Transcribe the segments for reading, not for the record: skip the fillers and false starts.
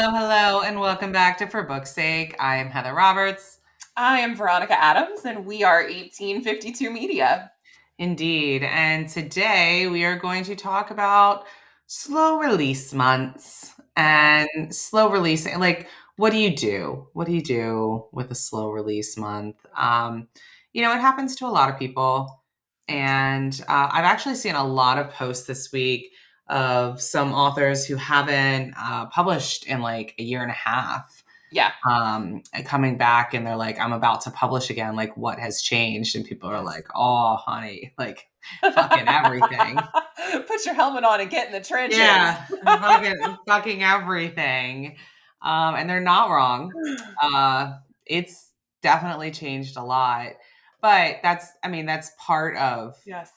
Hello, and welcome back to For Book Sake. I am Heather Roberts. I am Veronica Adams, and we are 1852 Media. Indeed. And today we are going to talk about slow release months and slow releasing. Like, what do you do? What do you do with a slow release month? It happens to a lot of people. And I've actually seen a lot of posts this week of some authors who haven't published in like a year and a half. Yeah. Coming back and they're like, I'm about to publish again. Like, what has changed? And people are like, oh, honey, like fucking everything. Put your helmet on and get in the trenches. Yeah, fucking everything. And they're not wrong. It's definitely changed a lot. But that's part of, Yes.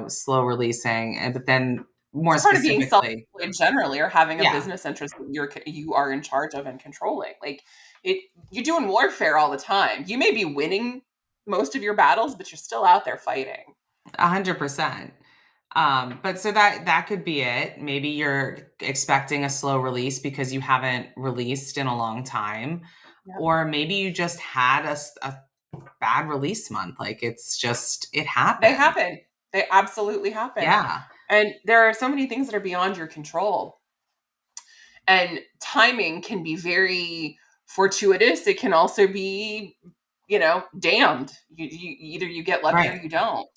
slow releasing. But then more It's part of being specifically, self-employed generally, or having a yeah, business interest that you are in charge of and controlling. Like you're doing warfare all the time. You may be winning most of your battles, but you're still out there fighting. 100%. But so that could be it. Maybe you're expecting a slow release because you haven't released in a long time. Yep. Or maybe you just had a bad release month. Like it happens. They happen. They absolutely happen. Yeah. And there are so many things that are beyond your control. And timing can be very fortuitous. It can also be, damned. Either you get lucky or you don't.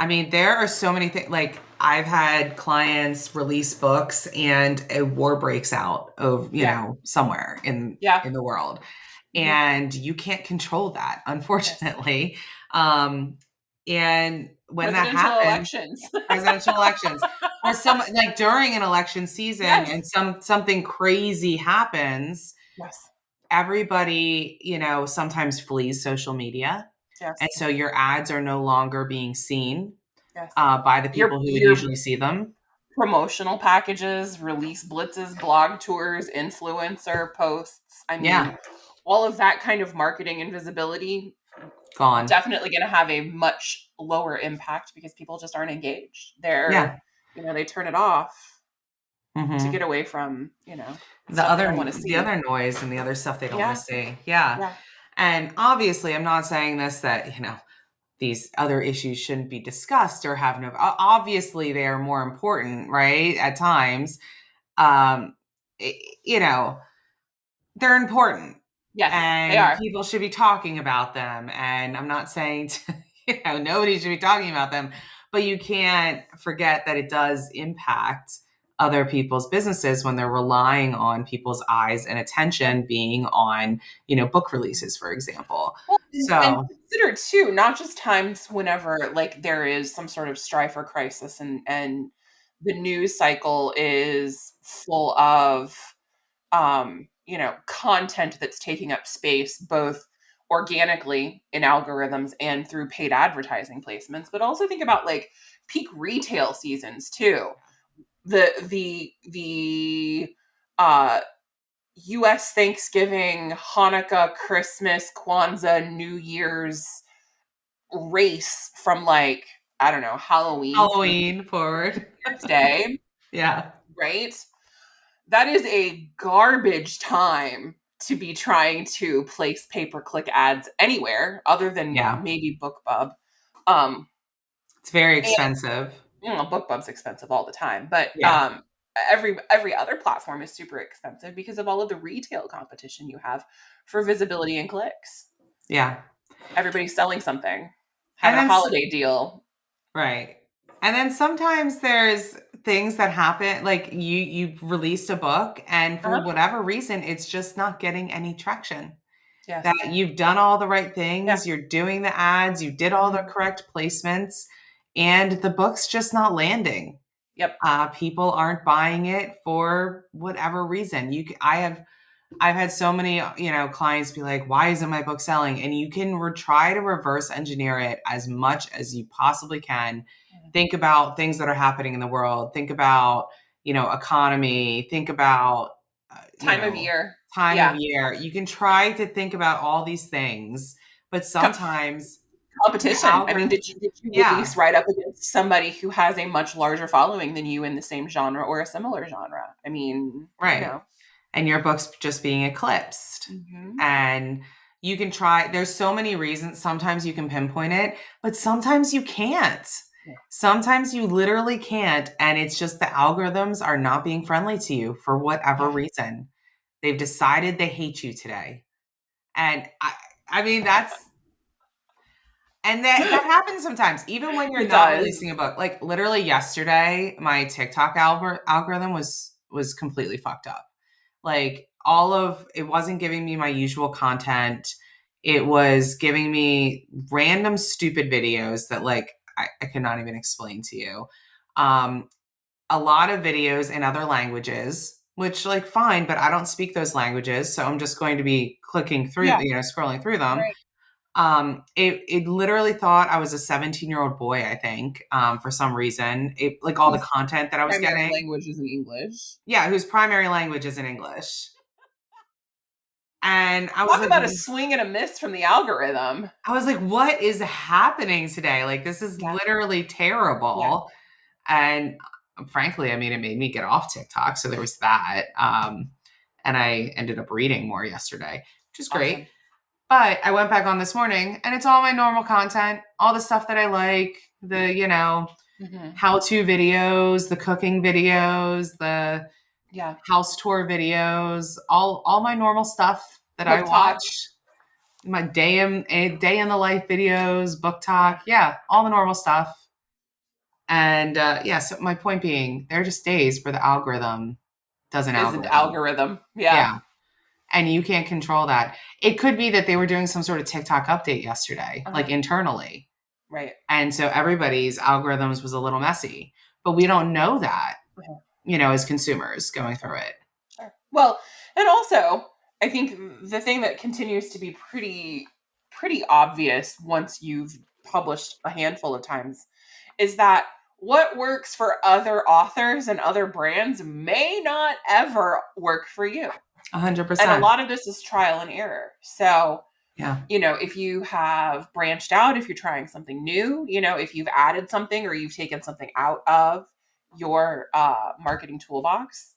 I mean, there are so many things. Like I've had clients release books and a war breaks out of, somewhere in the world. And you can't control that, unfortunately. And when that happens, presidential elections, or like during an election season, and something crazy happens. Yes. Everybody, sometimes flees social media. Yes. And so your ads are no longer being seen by the people who would usually see them. Promotional packages, release blitzes, blog tours, influencer posts. I mean, all of that kind of marketing and visibility gone. Definitely going to have a much lower impact because people just aren't engaged. They turn it off to get away from, the other noise and the other stuff they don't want to see. Yeah. And obviously, I'm not saying that, these other issues shouldn't be discussed or have obviously they are more important, right? At times, they're important. Yes, and they are. People should be talking about them. And I'm not saying, nobody should be talking about them, but you can't forget that it does impact other people's businesses when they're relying on people's eyes and attention being on, book releases, for example. Well, and consider too, not just times whenever like there is some sort of strife or crisis and the news cycle is full of, content that's taking up space, both organically in algorithms and through paid advertising placements, but also think about like peak retail seasons too. The US Thanksgiving, Hanukkah, Christmas, Kwanzaa, New Year's race from like, I don't know, Halloween forward. Day. Yeah. Right? That is a garbage time to be trying to place pay-per-click ads anywhere other than maybe BookBub. It's very expensive. BookBub's expensive all the time, but every other platform is super expensive because of all of the retail competition you have for visibility and clicks. Yeah. Everybody's selling something, having a holiday deal. Right. And then sometimes there's things that happen, like you released a book and for whatever reason, it's just not getting any traction. Yes. That you've done all the right things, you're doing the ads, you did all the correct placements, and the book's just not landing. Yep. People aren't buying it for whatever reason. I've had so many, clients be like, why isn't my book selling? And you can try to reverse engineer it as much as you possibly can. Think about things that are happening in the world. Think about, economy. Think about time of year. You can try to think about all these things, but sometimes competition. I mean, did you release right up against somebody who has a much larger following than you in the same genre or a similar genre? I mean, right. and your book's just being eclipsed. Mm-hmm. And you can try, there's so many reasons. Sometimes you can pinpoint it, but sometimes you can't. Yeah. Sometimes you literally can't. And it's just the algorithms are not being friendly to you for whatever Yeah. reason. They've decided they hate you today. And I mean, that happens sometimes, even when you're It not does. releasing a book. Like literally yesterday, my TikTok algorithm was completely fucked up. Like all of it wasn't giving me my usual content. It was giving me random stupid videos that like I could not even explain to you. Um, a lot of videos in other languages, which like fine, but I don't speak those languages, so I'm just going to be clicking through, Yeah. scrolling through them. Right. It literally thought I was a 17-year-old boy, I think, for some reason. It like all the Whose content that I was primary getting. language is in English. Yeah, whose primary language is in English. And Talk about a swing and a miss from the algorithm. I was like, what is happening today? Like this is Yeah. literally Yeah. terrible. And frankly, I mean, it made me get off TikTok. So there was that. And I ended up reading more yesterday, which is great. Awesome. But I went back on this morning and it's all my normal content, all the stuff that I like, the, Mm-hmm. how-to videos, the cooking videos, the Yeah. house tour videos, all my normal stuff that I Book talk. watch, my day in the life videos, book talk, yeah, all the normal stuff. And yeah, so my point being, there are just days where the algorithm does an Is an algorithm. algorithm. Yeah. Yeah. And you can't control that. It could be that they were doing some sort of TikTok update yesterday, like Uh-huh. internally. Right. And so everybody's algorithms was a little messy. But we don't know that, Uh-huh. as consumers going through it. Sure. Well, and also, I think the thing that continues to be pretty obvious once you've published a handful of times is that what works for other authors and other brands may not ever work for you. And a 100%. lot of this is trial and error. So, Yeah. if you have branched out, if you're trying something new, if you've added something or you've taken something out of your marketing toolbox,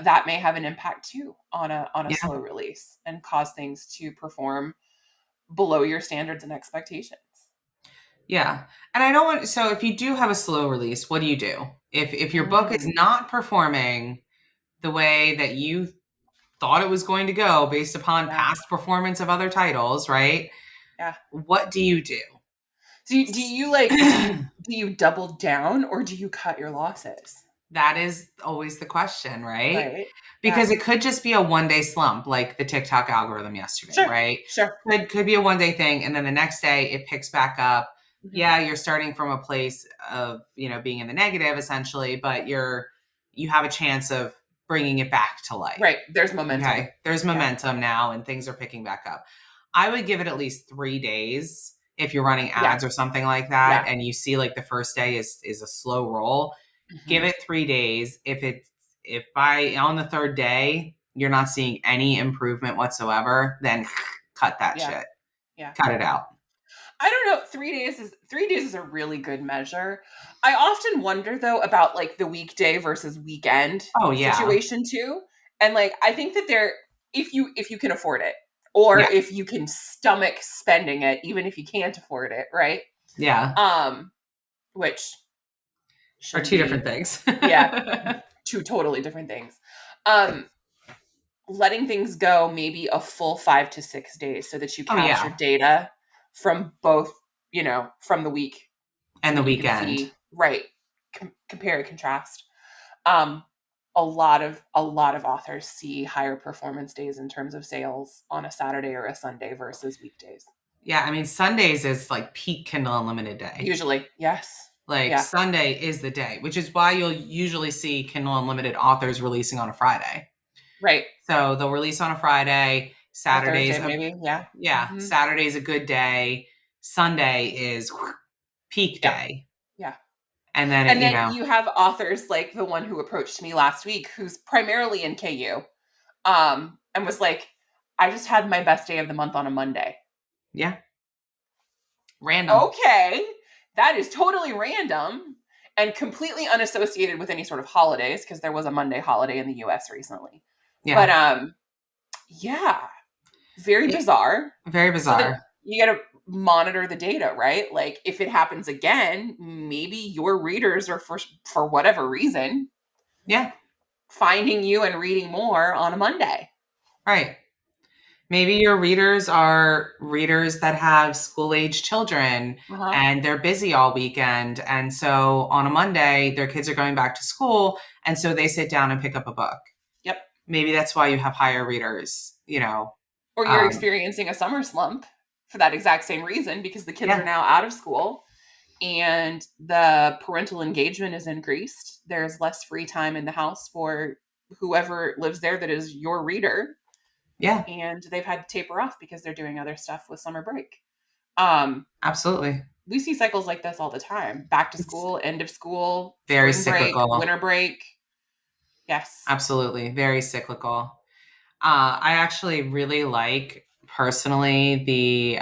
that may have an impact too on a Yeah. slow release and cause things to perform below your standards and expectations. Yeah. And I don't want, so if you do have a slow release, what do you do? If your book is Mm, not performing the way that you thought it was going to go based upon yeah, past performance of other titles, right? yeah. What do you do? Do you like do you double down or do you cut your losses? That is always the question, right? Right. Yeah. Because it could just be a one-day slump, like the TikTok algorithm yesterday, Sure. right? Sure. Could be a one-day thing, and then the next day it picks back up. Mhm. Yeah, you're starting from a place of, being in the negative essentially, but you have a chance of bringing it back to life. Right. There's momentum. Okay. There's Yeah. momentum now and things are picking back up. I would give it at least 3 days if you're running Yeah. ads or something like that Yeah. and you see like the first day is a slow roll. Give Mhm. it 3 days. If by on the third day you're not seeing any improvement whatsoever, then cut that Yeah. shit. Yeah. Cut it out. I don't know. 3 days is a really good measure. I often wonder though about like the weekday versus weekend Oh yeah. situation too. And like I think that if you can afford it or Yeah. if you can stomach spending it, even if you can't afford it, right? Yeah. Um, which Are shouldn't two different be, things. yeah, two totally different things. Um, letting things go maybe a full 5 to 6 days so that you Oh capture yeah. data from both, from the week so And the that you can weekend. see, right, compare and contrast. Um, a lot of authors see higher performance days in terms of sales on a Saturday or a Sunday versus weekdays. Yeah, I mean Sundays is like peak Kindle Unlimited day. Usually, yes. Like Yeah, Sunday is the day, which is why you'll usually see Kindle Unlimited authors releasing on a Friday. right. So they'll release on a Friday. Or Thursday maybe. Yeah. Hmm. Saturday's a good day. Sunday is peak Yeah. day. Yeah. And then And then you have authors like the one who approached me last week who's primarily in KU, and was like, I just had my best day of the month on a Monday. yeah, random. Okay, that is totally random and completely unassociated with any sort of holidays because there was a Monday holiday in the US recently. But Yeah. yeah, very It, bizarre. very So then bizarre. you got to monitor the data, right? Like if it happens again, maybe your readers are for whatever reason Yeah. finding you and reading more on a Monday. Right. Maybe your readers are readers that have school age children Uh-huh. and they're busy all weekend. And so on a Monday, their kids are going back to school. And so they sit down and pick up a book. Yep. Maybe that's why you have higher readers, Or you're Um, experiencing a summer slump for that exact same reason because the kids are yeah. now out of school and the parental engagement is increased. There's less free time in the house for whoever lives there that is your reader, Yeah. and they've had to taper off because they're doing other stuff with summer break. Um, Absolutely. we see cycles like this all the time. Back to It's school, end of school, very spring break, cyclical. winter break. Yes. Absolutely. Very cyclical. I actually really like personally the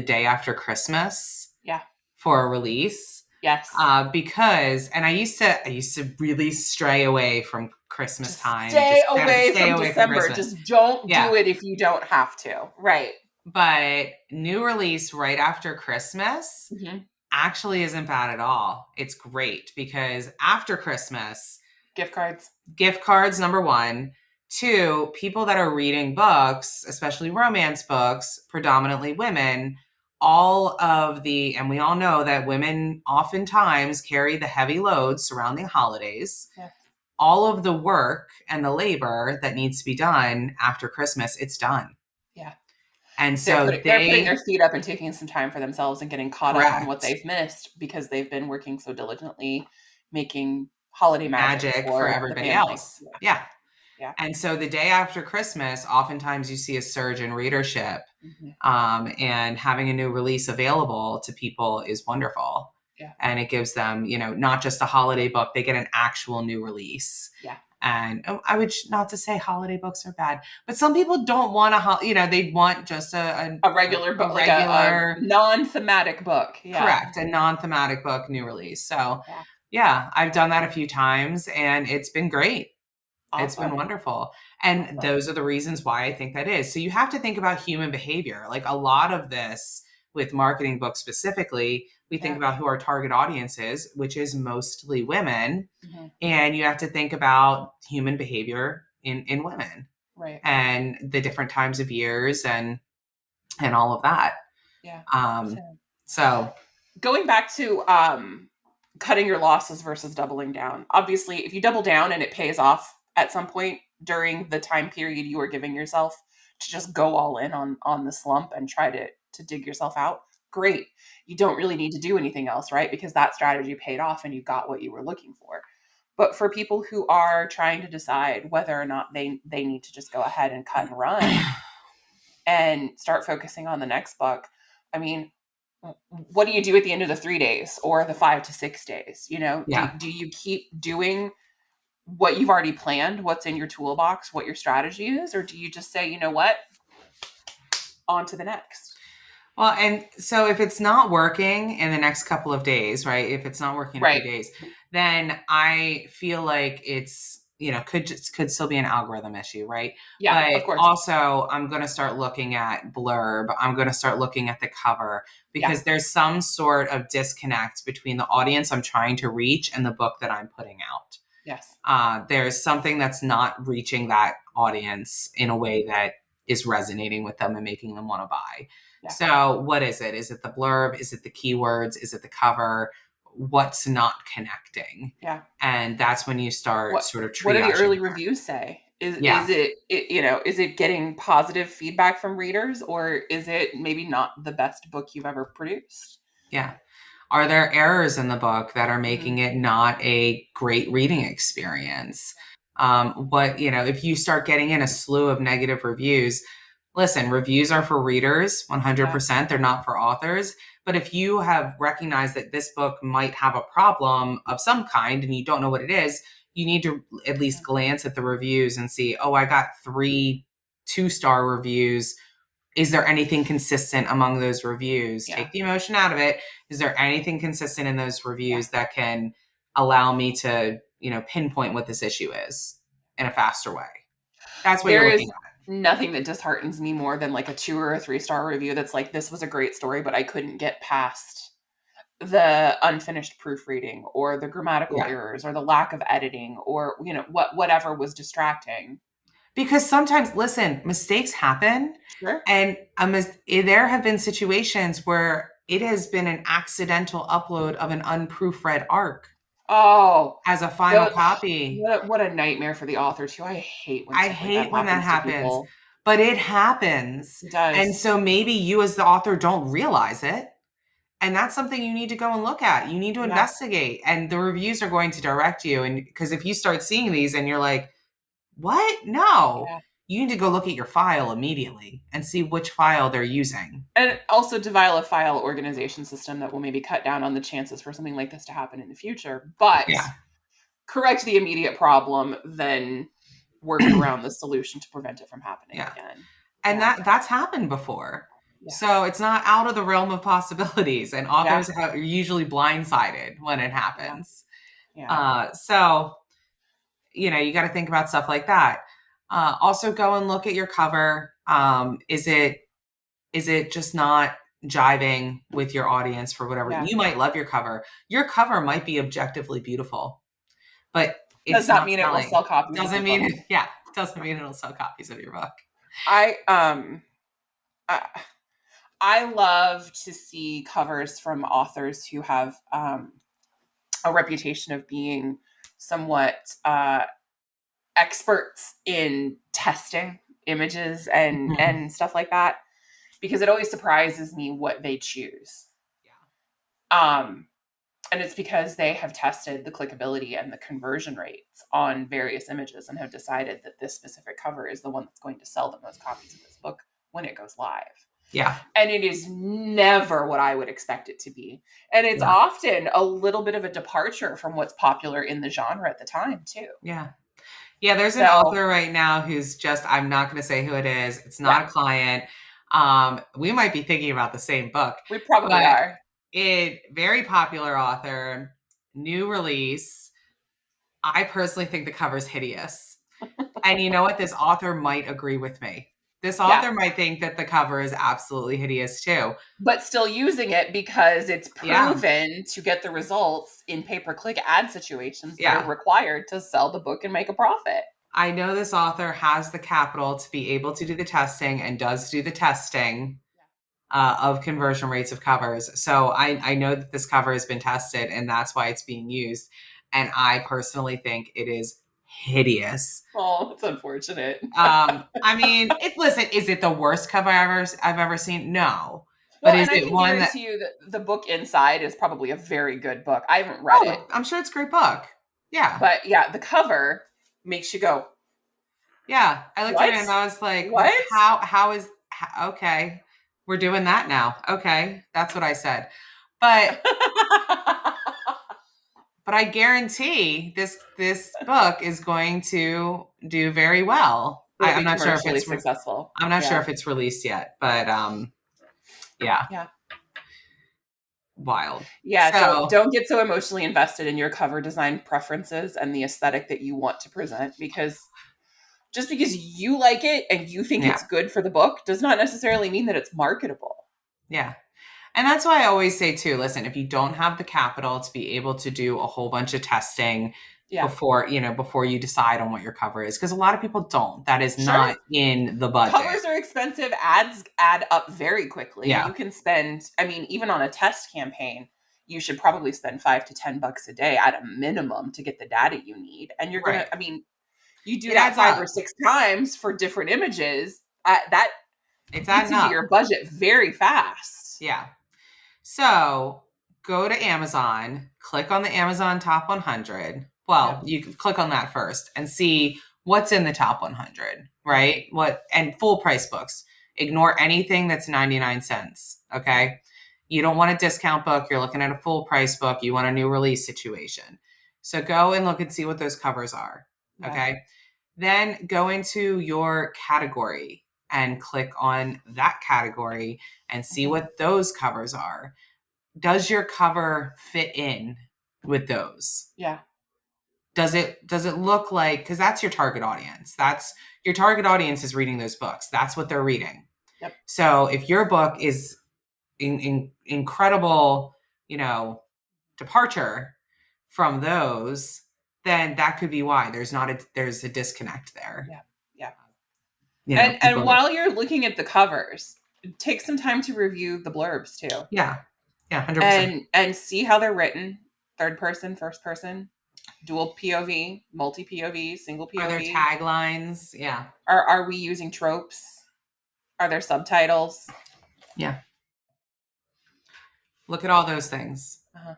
day after Christmas Yeah. for a release. Yes. Because and I used to really stray away from Christmas Just time, stay just kind of away stay from away from December. Christmas. Just don't Yeah. do it if you don't have to. Right. But new release right after Christmas Mm-hmm. actually isn't bad at all. It's great because after Christmas, Gift cards. gift cards, number one. Two, people that are reading books, especially romance books, predominantly women, and we all know that women oftentimes carry the heavy loads surrounding holidays. Yes. All of the work and the labor that needs to be done after Christmas, it's done. Yeah. And so They're putting their feet up and taking some time for themselves and getting caught up on what correct, they've missed because they've been working so diligently making holiday magic magic for for the everybody family. else. Yeah. Yeah. Yeah. And so the day after Christmas, oftentimes you see a surge in readership. Mm-hmm. And having a new release available to people is wonderful. Yeah. And it gives them, not just a holiday book, they get an actual new release. Yeah. And I would not to say holiday books are bad, but some people don't want they want just A regular a book, like a regular, non-thematic book. Yeah. correct, a non-thematic book new release. So Yeah. yeah, I've done that a few times and it's been great. It's been Awesome. wonderful. And Awesome. those are the reasons why I think that is. So you have to think about human behavior. Like a lot of this with marketing books specifically, we think Yeah. about who our target audience is, which is mostly women. Mm-hmm. And you have to think about human behavior in women Right. and the different times of years and all of that. Yeah. Um, So so going back to cutting your losses versus doubling down. Obviously, if you double down and it pays off at some point during the time period you are giving yourself to just go all in on the slump and try to dig yourself out, great. You don't really need to do anything else, right? Because that strategy paid off and you got what you were looking for. But for people who are trying to decide whether or not they need to just go ahead and cut and run and start focusing on the next book, I mean, what do you do at the end of the 3 days or the 5 to 6 days? yeah. Do you keep doing what you've already planned, what's in your toolbox, what your strategy is, or do you just say, you know what, on to the next? Well, and so if it's not working in the next couple of days, right? If it's not working in a few Right. days, then I feel like could still be an algorithm issue, right? Yeah, But of course. also I'm going to start looking at blurb. I'm going to start looking at the cover Yeah. because there's some sort of disconnect between the audience I'm trying to reach and the book that I'm putting out. Yes. There's something that's not reaching that audience in a way that is resonating with them and making them want to buy. Yeah. So, what is it? Is it the blurb? Is it the keywords? Is it the cover? What's not connecting? Yeah. And that's when you start What sort of what do the triaging early there. reviews say? Yeah. Is it getting positive feedback from readers, or is it maybe not the best book you've ever produced? Yeah. Are there errors in the book that are Mm-hmm. making it not a great reading experience? If you start getting in a slew of negative reviews, listen, reviews are for readers, Yeah. 100%. They're not for authors. But if you have recognized that this book might have a problem of some kind and you don't know what it is, you need to at least glance at the reviews and see, oh, I got 3 2-star reviews. Is there anything consistent among those reviews? Yeah. Take the emotion out of it. Is there anything consistent in those Yeah. reviews that can allow me to, pinpoint what this issue is in a faster way? That's what you're There looking is at. nothing that disheartens me more than like a 2 or a 3-star review that's like, this was a great story, but I couldn't get past the unfinished proofreading or the grammatical Yeah. errors or the lack of editing or whatever was distracting. Because sometimes, listen, mistakes happen. Sure. And there have been situations where it has been an accidental upload of an unproofread arc Oh, as a final the copy. what a nightmare for the author too. I hate when I stuff like that hate when that happens to happens, people. but it happens. It And does. so maybe you, as the author, don't realize it. And that's something you need to go and look at. You need to Yeah. investigate. And the reviews are going to direct you. And because if you start seeing these and you're like, what? No. Yeah. You need to go look at your file immediately and see which file they're using. And also develop a file organization system that will maybe cut down on the chances for something like this to happen in the future. But Yeah. correct the immediate problem, then work around the solution to prevent it from happening Yeah. again. And Yeah. that's happened before. So Yes. it's not out of the realm of possibilities. And Yeah. authors are usually blindsided when it Yeah. happens. Yeah. So, you got to think about stuff like that. Also, go and look at your cover. Is it just not jiving with your audience for whatever? Yeah. You might love your cover. Your cover might be objectively beautiful, but Does it's not not mean it will selling. sell copies of Doesn't your book. mean, yeah, doesn't mean it'll sell copies of your book. I I, I love to see covers from authors who have a reputation of being somewhat experts in testing images Mhm. and stuff like that, because it always surprises me what they choose. Yeah. Um, and it's because they have tested the clickability and the conversion rates on various images and have decided that this specific cover is the one that's going to sell the most copies of this book when it goes live. Yeah. And it is never what I would expect it to be. And it's Yeah. often a little bit of a departure from what's popular in the genre at the time, too. Yeah. Yeah, there's an So, author right now who's just, I'm not going to say who it is. It's yeah, not a client. We might be thinking about the same book, we probably but are. very popular author, new release. I personally think the cover's hideous. And you know what? This author might agree with me. This Yeah. author might think that the cover is absolutely hideous too. But still using it because it's Yeah. proven to get the results in pay-per-click ad situations that are Yeah. required to sell the book and make a profit. I know this author has the capital to be able to do the testing and does do the testing of conversion rates of covers. So I know that this cover has been tested and that's why it's being used. And I personally think it is hideous. Oh, it's unfortunate. I mean, is it the worst cover I've ever seen? No. But Well, is and I it can one that, guarantee you that the book inside is probably a very good book. I haven't read it, oh, I'm sure it's a great book. Yeah. but yeah, the cover makes you go, Yeah. I looked at "What? it and I was like, What?" okay, we're doing that now. Okay. That's what I said. But I guarantee this book is going to do very well. It'll I'm be not sure if commercially successful. I'm not sure Yeah. if it's released yet, but yeah, Yeah. wild. Yeah, So don't get so emotionally invested in your cover design preferences and the aesthetic that you want to present, because just because you like it and you think yeah, it's good for the book does not necessarily mean that it's marketable. yeah. And that's why I always say too, listen, if you don't have the capital to be able to do a whole bunch of testing Yeah. before you decide on what your cover is, because a lot of people don't. That is Sure. not in the budget. Covers are expensive, ads add up very quickly. Yeah. You can spend, I mean, even on a test campaign, you should probably spend $5 to $10 a day at a minimum to get the data you need. And you're going Right. to, I mean, you do It that adds 5 or 6 times for different images, that it's eats adding into up. your budget very fast. Yeah. So go to Amazon, click on the Amazon top 100. Well, Yep. you can click on that first and see what's in the top 100, right? And full price books. Ignore anything that's 99 cents. Okay. You don't want a discount book. You're looking at a full price book. You want a new release situation. So go and look and see what those covers are. Yeah. Okay. Then go into your category and click on that category and see Mhm. what those covers are. Does your cover fit in with those? Yeah. Does it look like, because that's your target audience. That's your target audience is reading those books. That's what they're reading. Yep. So if your book is incredible, departure from those, then that could be why there's a disconnect there. Yeah. Yeah. And People. while you're looking at the covers, take some time to review the blurbs too. Yeah. Yeah, 100%. And see how they're written. Third person, first person, dual POV, multi POV, single Are there POV. taglines? Yeah. Are we using tropes? Are there subtitles? Yeah. Look at all those things. Uh-huh.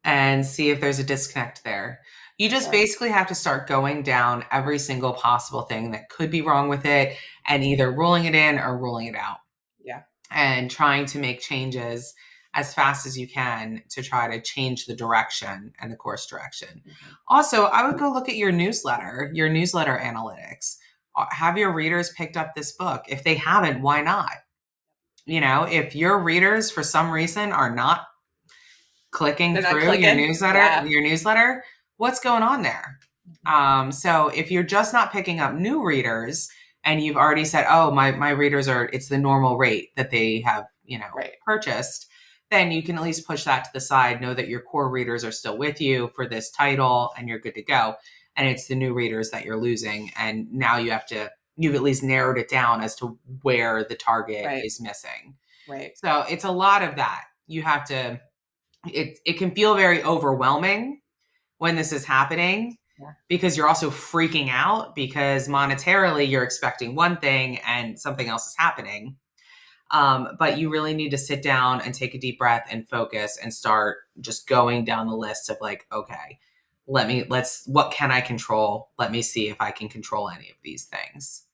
And see if there's a disconnect there. You just basically have to start going down every single possible thing that could be wrong with it and either ruling it in or ruling it out. Yeah. And trying to make changes as fast as you can to try to change the direction and the course direction. Mm-hmm. Also, I would go look at your newsletter analytics. Have your readers picked up this book? If they haven't, why not? If your readers for some reason are not clicking through your newsletter, what's going on there? So if you're just not picking up new readers and you've already said, oh, my readers it's the normal rate that they have, purchased, then you can at least push that to the side, know that your core readers are still with you for this title and you're good to go. And it's the new readers that you're losing. And now you've at least narrowed it down as to where the target is missing. Right. So it's a lot of that. You have to, it can feel very overwhelming when this is happening because you're also freaking out because monetarily you're expecting one thing and something else is happening. But you really need to sit down and take a deep breath and focus and start just going down the list of like, okay, what can I control? Let me see if I can control any of these things.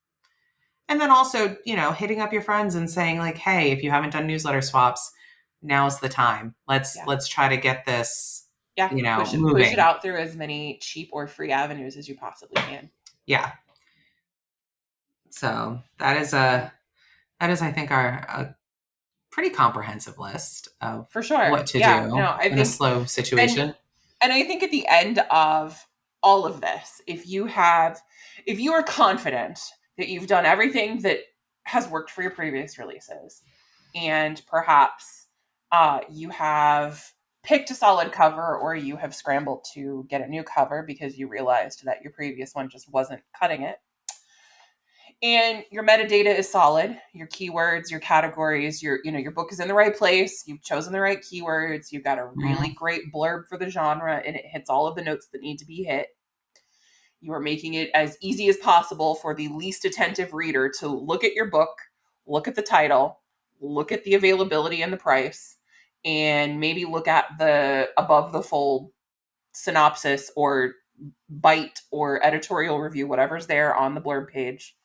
And then also, hitting up your friends and saying like, hey, if you haven't done newsletter swaps, now's the time. Let's try to get this, moving. Push it out through as many cheap or free avenues as you possibly can. Yeah. So that is, I think, a pretty comprehensive list of for sure what to do in a slow situation. And I think at the end of all of this, if you are confident that you've done everything that has worked for your previous releases, and perhaps you have picked a solid cover or you have scrambled to get a new cover because you realized that your previous one just wasn't cutting it, and your metadata is solid, your keywords, your categories, your book is in the right place, you've chosen the right keywords, you've got a really great blurb for the genre, and it hits all of the notes that need to be hit. You are making it as easy as possible for the least attentive reader to look at your book, look at the title, look at the availability and the price, and maybe look at the above the fold synopsis or bite or editorial review, whatever's there on the blurb page,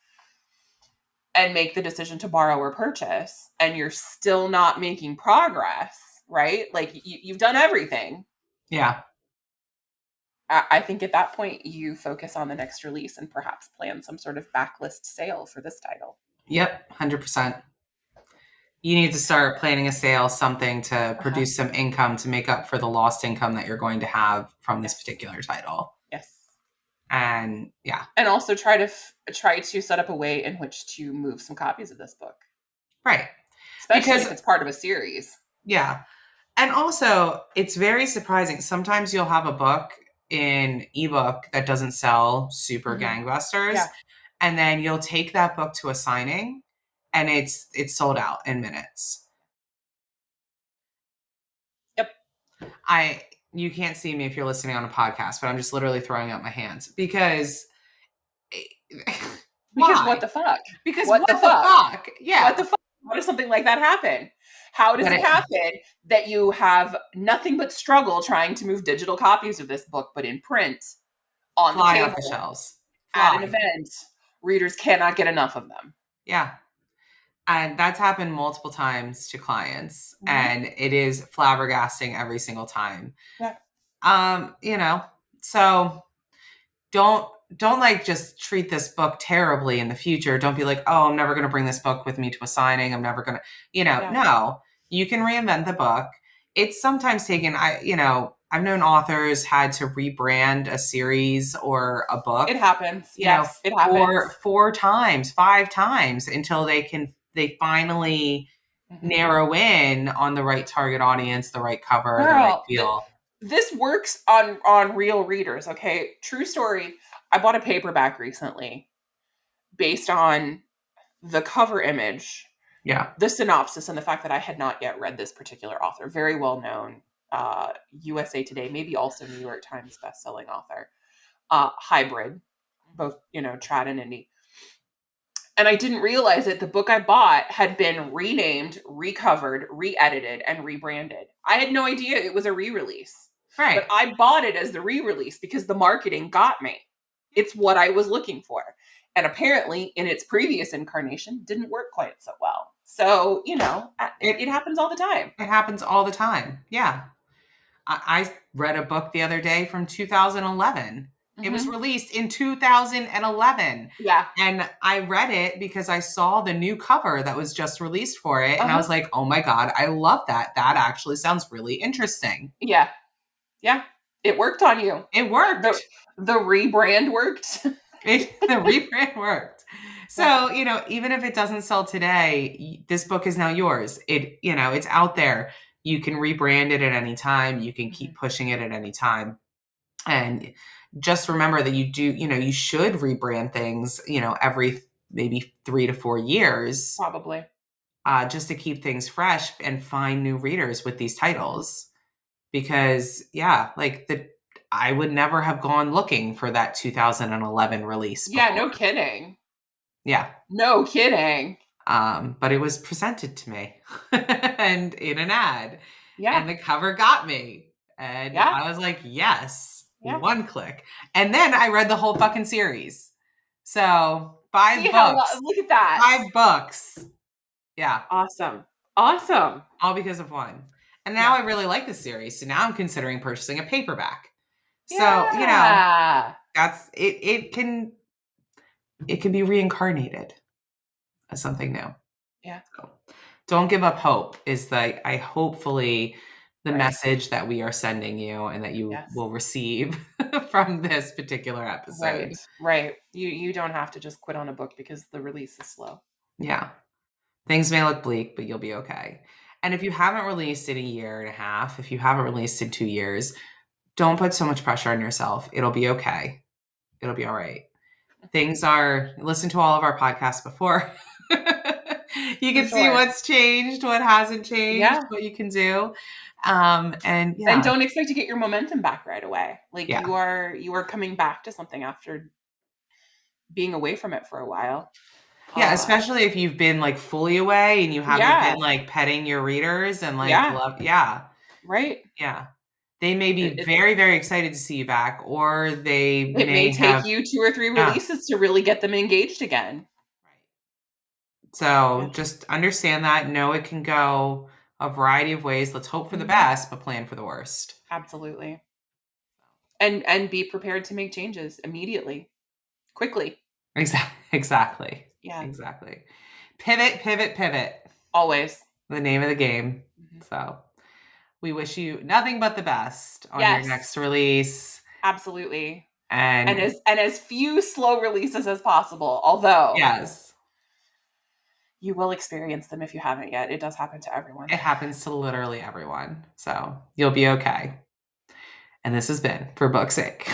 and make the decision to borrow or purchase, and you're still not making progress, right? Like you've done everything. Yeah. I think at that point you focus on the next release and perhaps plan some sort of backlist sale for this title. Yep, 100%. You need to start planning a sale, something to produce some income to make up for the lost income that you're going to have from this particular title. Yes. And and also try to set up a way in which to move some copies of this book, right? Especially if it's part of a series. Yeah. And also, it's very surprising. Sometimes you'll have a book in ebook that doesn't sell super gangbusters, and then you'll take that book to a signing and it's sold out in minutes. Yep. You can't see me if you're listening on a podcast, but I'm just literally throwing up my hands because what the fuck? Because what the fuck? Yeah. What the fuck? How does something like that happen? How does it happen that you have nothing but struggle trying to move digital copies of this book, but in print on the table, off the shelves, at an event, readers cannot get enough of them? Yeah. And that's happened multiple times to clients, and it is flabbergasting every single time. Yeah. So don't like just treat this book terribly in the future. Don't be like, oh, I'm never going to bring this book with me to a signing. I'm never going to, no, you can reinvent the book. It's sometimes taken, I've known authors had to rebrand a series or a It book, happens. you know, Yes, it happens. four times, five times until they finally Mhm. narrow in on the right target audience, the right cover, the right Girl, feel. this works on real readers, okay? True story. I bought a paperback recently based on the cover image, Yeah. the synopsis, and the fact that I had not yet read this particular author. Very well known, USA Today, maybe also New York Times bestselling author. Hybrid, both, trad and indie. And I didn't realize that the book I bought had been renamed, recovered, re-edited, and rebranded. I had no idea it was a re-release. But Right. I bought it as the re-release because the marketing got me. It's what I was looking for. And apparently, in its previous incarnation, didn't work quite so well. So, it It happens all the time. it happens all the time. Yeah. I read a book the other day from 2011. It was Hmm. released in 2011. Yeah. And I read it because I saw the new cover that was just released for it. And I was Uh-huh. like, oh my God, I love that. That actually sounds really interesting. Yeah. Yeah. It worked on you. It The worked. the rebrand worked. The reprint worked. Yeah. So, even if it doesn't sell today, this book is now yours. It's out there. You can rebrand it at any time. You can Mhm. keep pushing it at any time. And just remember that you should rebrand things, every maybe 3 to 4 years, Probably. just to keep things fresh and find new readers with these Mhm. titles. Because, yeah, I would never have gone looking for that 2011 release Yeah, before. no kidding. Yeah. No kidding. But it was presented to me and in an ad, Yeah. and the cover got me. And Yeah. I was like, yes, Yeah. one click. And then I read the whole fucking series. So See look at that. 5 books. Yeah, Awesome. Awesome. all because of one. And now Yeah. I really like the series. So now I'm considering purchasing a paperback. So, Yeah. that's it. It can be reincarnated as something new. Yeah. So don't give up hope is like I hopefully the Right. message that we are sending you and that you Yes. will receive from this particular Right. episode. Right. You don't have to just quit on a book because the release is slow. Yeah. Things may look bleak, but you'll be okay. And if you haven't released in a year and a half, if you haven't released in 2 years, don't put so much pressure on yourself. It'll be okay. It'll be all right. Listen to all of our podcasts before. You For can see sure. what's changed, what hasn't changed, Yeah. what you can do. And And yeah, don't expect to get your momentum back right away. Like yeah, you are coming back to something after being away from it for a while. yeah, Uh especially if you've been like fully away and you haven't yeah. been like petting your readers and like Yeah. love, yeah, Right. yeah. They may be It, very, very excited to see you back, or they it may may take have, you two or three yeah. releases to really get them engaged again. So Yeah. just understand that. Know it can go a variety of ways. Let's hope for the Mhm. best, but plan for the worst. Absolutely. And be prepared to make changes immediately, quickly. Exactly. Yeah. Exactly. Pivot, pivot, pivot. Always. The name of the game. Mhm. So we wish you nothing but the best on your Yes. next release. Absolutely. And And as few slow releases as possible, although yes, you will experience them if you haven't yet. It does happen to everyone. it happens to literally everyone. So you'll be okay. And this has been For Book's Sake.